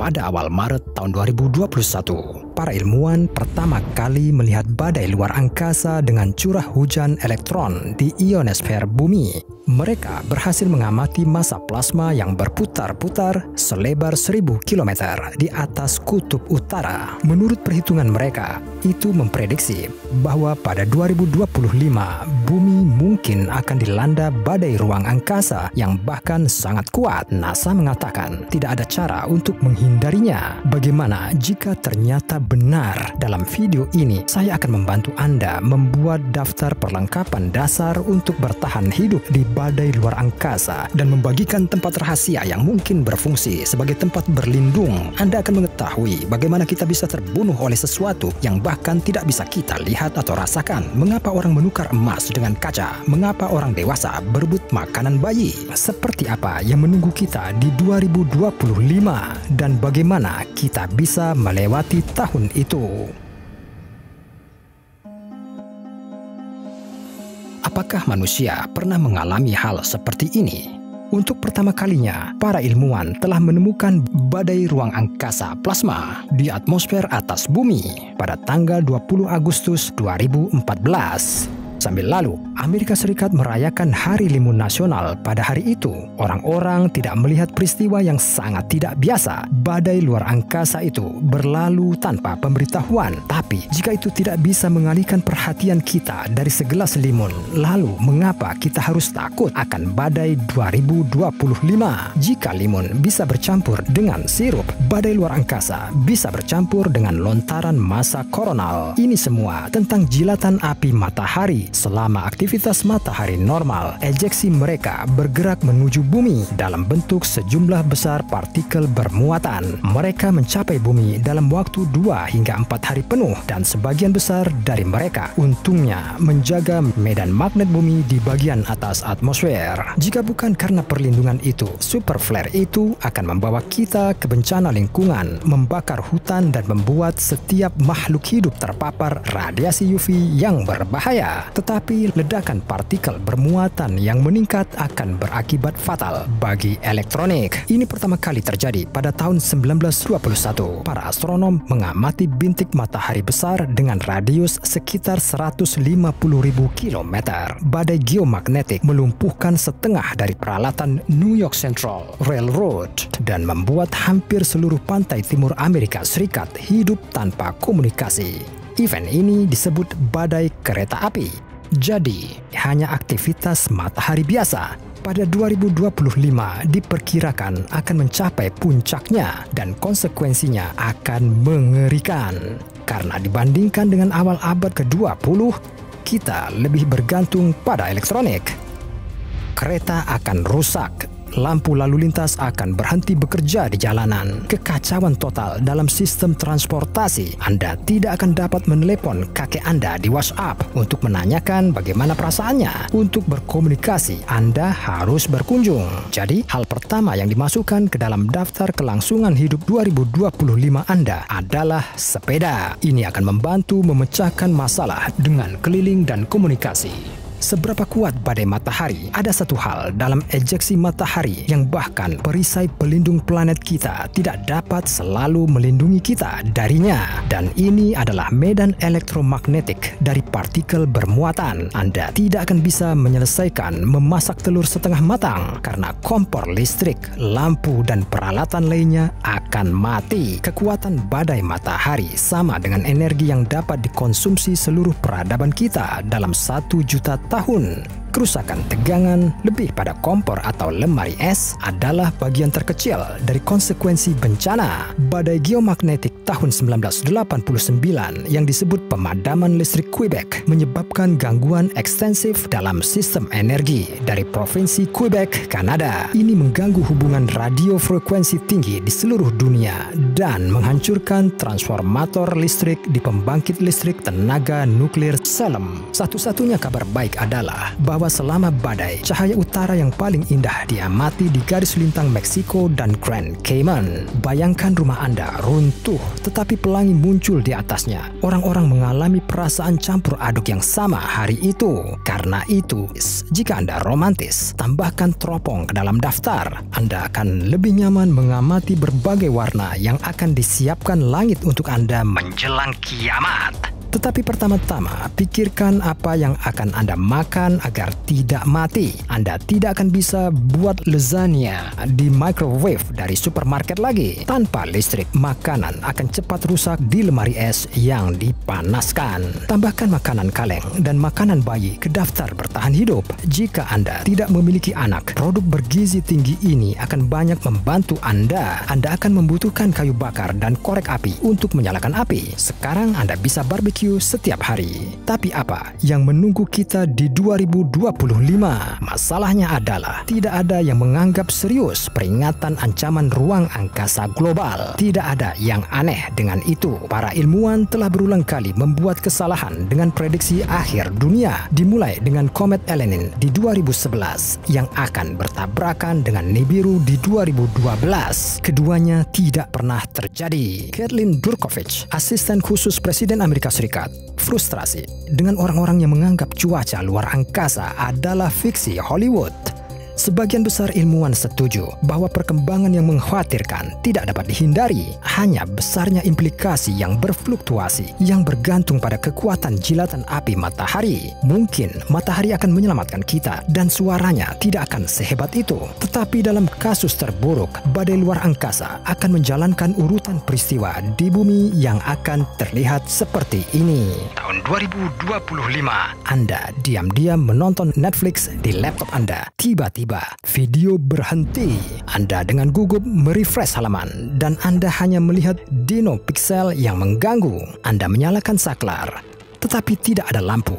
pada awal Maret tahun 2021, para ilmuwan pertama kali melihat badai luar angkasa dengan curah hujan elektron di ionosfer bumi. Mereka berhasil mengamati massa plasma yang berputar-putar selebar 1000 km di atas kutub utara. Menurut perhitungan mereka, itu memprediksi bahwa pada 2025 bumi mungkin akan dilanda badai ruang angkasa yang bahkan sangat kuat. NASA mengatakan tidak ada cara untuk menghindarinya. Bagaimana jika ternyata benar? Dalam video ini, saya akan membantu Anda membuat daftar perlengkapan dasar untuk bertahan hidup di badai luar angkasa dan membagikan tempat rahasia yang mungkin berfungsi sebagai tempat berlindung. Anda akan mengetahui bagaimana kita bisa terbunuh oleh sesuatu yang bahkan tidak bisa kita lihat atau rasakan. Mengapa orang menukar emas dengan kaca? Mengapa orang dewasa berebut makanan bayi? Seperti apa yang menunggu kita di 2025 dan bagaimana kita bisa melewati tahun itu? Apakah manusia pernah mengalami hal seperti ini? Untuk pertama kalinya, para ilmuwan telah menemukan badai ruang angkasa plasma di atmosfer atas bumi pada tanggal 20 Agustus 2014. Sambil lalu, Amerika Serikat merayakan Hari Limun Nasional pada hari itu. Orang-orang tidak melihat peristiwa yang sangat tidak biasa. Badai luar angkasa itu berlalu tanpa pemberitahuan. Tapi, jika itu tidak bisa mengalihkan perhatian kita dari segelas limun, lalu mengapa kita harus takut akan badai 2025? Jika limun bisa bercampur dengan sirup, badai luar angkasa bisa bercampur dengan lontaran massa koronal. Ini semua tentang jilatan api matahari. Selama aktivitas matahari normal, ejeksi mereka bergerak menuju bumi dalam bentuk sejumlah besar partikel bermuatan. Mereka mencapai bumi dalam waktu 2 hingga 4 hari penuh dan sebagian besar dari mereka untungnya menjaga medan magnet bumi di bagian atas atmosfer. Jika bukan karena perlindungan itu, super flare itu akan membawa kita ke bencana lingkungan, membakar hutan dan membuat setiap makhluk hidup terpapar radiasi UV yang berbahaya. Tetapi ledakan partikel bermuatan yang meningkat akan berakibat fatal bagi elektronik. Ini pertama kali terjadi pada tahun 1921. Para astronom mengamati bintik matahari besar dengan radius sekitar 150.000 km. Badai geomagnetik melumpuhkan setengah dari peralatan New York Central Railroad dan membuat hampir seluruh pantai timur Amerika Serikat hidup tanpa komunikasi. Event ini disebut badai kereta api. Jadi, hanya aktivitas matahari biasa. Pada 2025 diperkirakan akan mencapai puncaknya dan konsekuensinya akan mengerikan. Karena dibandingkan dengan awal abad ke-20, kita lebih bergantung pada elektronik. Kereta akan rusak. Lampu lalu lintas akan berhenti bekerja di jalanan. Kekacauan total dalam sistem transportasi. Anda tidak akan dapat menelepon kakek Anda di WhatsApp untuk menanyakan bagaimana perasaannya. Untuk berkomunikasi, Anda harus berkunjung. Jadi, hal pertama yang dimasukkan ke dalam daftar kelangsungan hidup 2025 Anda adalah sepeda. Ini akan membantu memecahkan masalah dengan keliling dan komunikasi. Seberapa kuat badai matahari? Ada satu hal dalam ejeksi matahari yang bahkan perisai pelindung planet kita tidak dapat selalu melindungi kita darinya. Dan ini adalah medan elektromagnetik dari partikel bermuatan. Anda tidak akan bisa menyelesaikan memasak telur setengah matang karena kompor listrik, lampu, dan peralatan lainnya akan mati. Kekuatan badai matahari sama dengan energi yang dapat dikonsumsi seluruh peradaban kita dalam 1 juta tahun. Kerusakan tegangan lebih pada kompor atau lemari es adalah bagian terkecil dari konsekuensi bencana. Badai geomagnetik tahun 1989 yang disebut pemadaman listrik Quebec menyebabkan gangguan ekstensif dalam sistem energi dari Provinsi Quebec, Kanada. Ini mengganggu hubungan radio frekuensi tinggi di seluruh dunia dan menghancurkan transformator listrik di pembangkit listrik tenaga nuklir Salem. Satu-satunya kabar baik adalah bahwa bahwa selama badai, cahaya utara yang paling indah diamati di garis lintang Meksiko dan Grand Cayman. Bayangkan rumah Anda runtuh, tetapi pelangi muncul di atasnya. Orang-orang mengalami perasaan campur aduk yang sama hari itu. Karena itu, jika Anda romantis, tambahkan teropong ke dalam daftar. Anda akan lebih nyaman mengamati berbagai warna yang akan disiapkan langit untuk Anda menjelang kiamat. Tetapi pertama-tama, pikirkan apa yang akan Anda makan agar tidak mati. Anda tidak akan bisa buat lasagna di microwave dari supermarket lagi. Tanpa listrik, makanan akan cepat rusak di lemari es yang dipanaskan. Tambahkan makanan kaleng dan makanan bayi ke daftar bertahan hidup. Jika Anda tidak memiliki anak, produk bergizi tinggi ini akan banyak membantu Anda. Anda akan membutuhkan kayu bakar dan korek api untuk menyalakan api. Sekarang Anda bisa barbecue setiap hari. Tapi apa yang menunggu kita di 2025? Masalahnya adalah tidak ada yang menganggap serius peringatan ancaman ruang angkasa global. Tidak ada yang aneh dengan itu. Para ilmuwan telah berulang kali membuat kesalahan dengan prediksi akhir dunia, dimulai dengan komet Elenin di 2011 yang akan bertabrakan dengan Nibiru di 2012. Keduanya tidak pernah terjadi. Kathleen Durkovich, asisten khusus Presiden Amerika Serikat, frustrasi dengan orang-orang yang menganggap cuaca luar angkasa adalah fiksi Hollywood. Sebagian besar ilmuwan setuju bahwa perkembangan yang mengkhawatirkan tidak dapat dihindari. Hanya besarnya implikasi yang berfluktuasi yang bergantung pada kekuatan jilatan api matahari. Mungkin matahari akan menyelamatkan kita dan suaranya tidak akan sehebat itu. Tetapi dalam kasus terburuk, badai luar angkasa akan menjalankan urutan peristiwa di bumi yang akan terlihat seperti ini. Tahun 2025, Anda diam-diam menonton Netflix di laptop Anda. Tiba-tiba video berhenti. Anda dengan gugup merefresh halaman dan Anda hanya melihat dino pixel yang mengganggu. Anda menyalakan saklar, tetapi tidak ada lampu.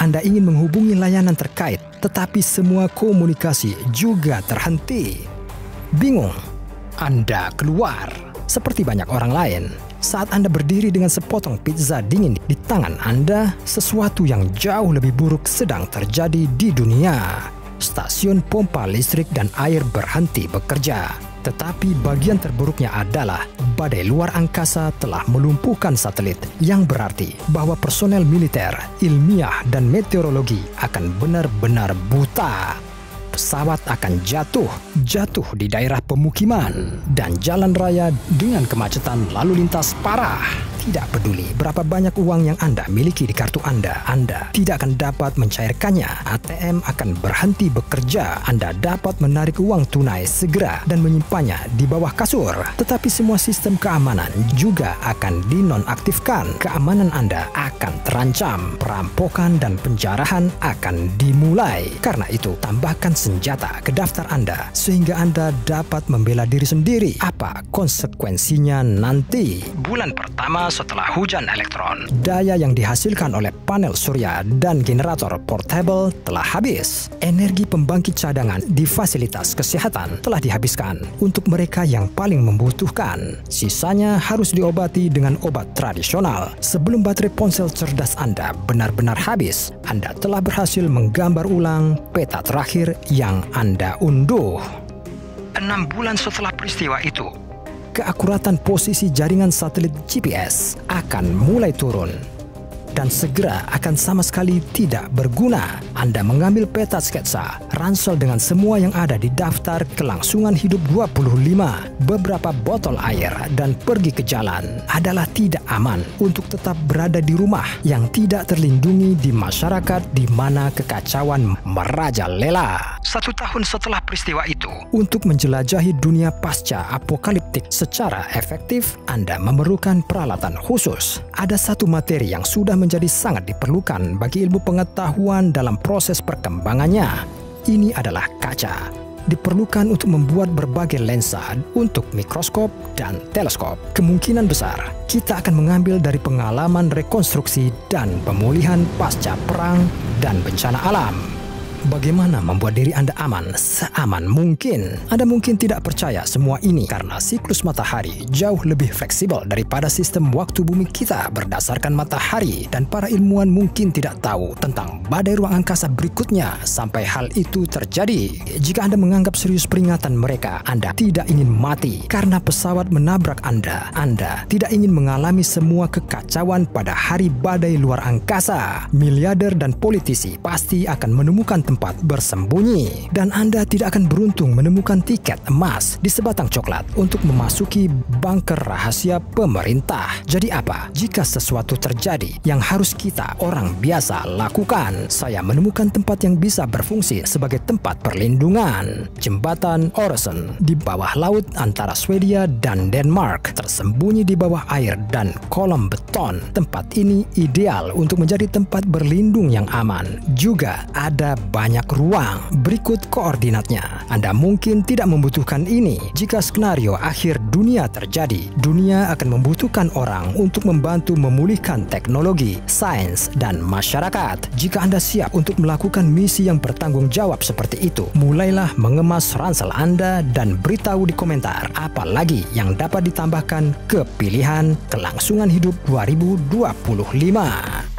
Anda ingin menghubungi layanan terkait, tetapi semua komunikasi juga terhenti. Bingung? Anda keluar. Seperti banyak orang lain, saat Anda berdiri dengan sepotong pizza dingin di tangan Anda, sesuatu yang jauh lebih buruk sedang terjadi di dunia. Stasiun pompa listrik dan air berhenti bekerja. Tetapi bagian terburuknya adalah badai luar angkasa telah melumpuhkan satelit, yang berarti bahwa personel militer, ilmiah, dan meteorologi akan benar-benar buta. Pesawat akan jatuh di daerah pemukiman dan jalan raya dengan kemacetan lalu lintas parah. Tidak peduli berapa banyak uang yang Anda miliki di kartu Anda tidak akan dapat mencairkannya. ATM akan berhenti bekerja. Anda dapat menarik uang tunai segera dan menyimpannya di bawah kasur. Tetapi semua sistem keamanan juga akan dinonaktifkan. Keamanan Anda akan terancam. Perampokan dan penjarahan akan dimulai. Karena itu, tambahkan senjata ke daftar Anda sehingga Anda dapat membela diri sendiri. Apa konsekuensinya nanti? Bulan pertama setelah hujan elektron, daya yang dihasilkan oleh panel surya dan generator portable telah habis. Energi pembangkit cadangan di fasilitas kesehatan telah dihabiskan untuk mereka yang paling membutuhkan. Sisanya harus diobati dengan obat tradisional. Sebelum baterai ponsel cerdas Anda benar-benar habis, Anda telah berhasil menggambar ulang peta terakhir yang Anda unduh. 6 bulan setelah peristiwa itu, keakuratan posisi jaringan satelit GPS akan mulai turun dan segera akan sama sekali tidak berguna. Anda mengambil peta sketsa, ransel dengan semua yang ada di daftar kelangsungan hidup 25, beberapa botol air, dan pergi ke jalan adalah tidak aman untuk tetap berada di rumah yang tidak terlindungi di masyarakat di mana kekacauan merajalela. 1 tahun setelah peristiwa itu, untuk menjelajahi dunia pasca apokaliptik secara efektif, Anda memerlukan peralatan khusus. Ada satu materi yang sudah menjadi sangat diperlukan bagi ilmu pengetahuan dalam proses perkembangannya. Ini adalah kaca. Diperlukan untuk membuat berbagai lensa untuk mikroskop dan teleskop. Kemungkinan besar kita akan mengambil dari pengalaman rekonstruksi dan pemulihan pasca perang dan bencana alam. Bagaimana membuat diri Anda aman seaman mungkin? Anda mungkin tidak percaya semua ini karena siklus matahari jauh lebih fleksibel daripada sistem waktu bumi kita berdasarkan matahari, dan para ilmuwan mungkin tidak tahu tentang badai ruang angkasa berikutnya sampai hal itu terjadi. Jika Anda menganggap serius peringatan mereka, Anda tidak ingin mati karena pesawat menabrak Anda. Anda tidak ingin mengalami semua kekacauan pada hari badai luar angkasa. Miliarder dan politisi pasti akan menemukan tempat bersembunyi, dan Anda tidak akan beruntung menemukan tiket emas di sebatang coklat untuk memasuki bunker rahasia pemerintah. Jadi apa jika sesuatu terjadi yang harus kita orang biasa lakukan? Saya menemukan tempat yang bisa berfungsi sebagai tempat perlindungan. Jembatan Øresund di bawah laut antara Swedia dan Denmark, tersembunyi di bawah air dan kolom beton. Tempat ini ideal untuk menjadi tempat berlindung yang aman. Juga ada banyak ruang. Berikut koordinatnya. Anda mungkin tidak membutuhkan ini. Jika skenario akhir dunia terjadi, dunia akan membutuhkan orang untuk membantu memulihkan teknologi, sains, dan masyarakat. Jika Anda siap untuk melakukan misi yang bertanggung jawab seperti itu, mulailah mengemas ransel Anda dan beritahu di komentar apa lagi yang dapat ditambahkan ke pilihan kelangsungan hidup 2025.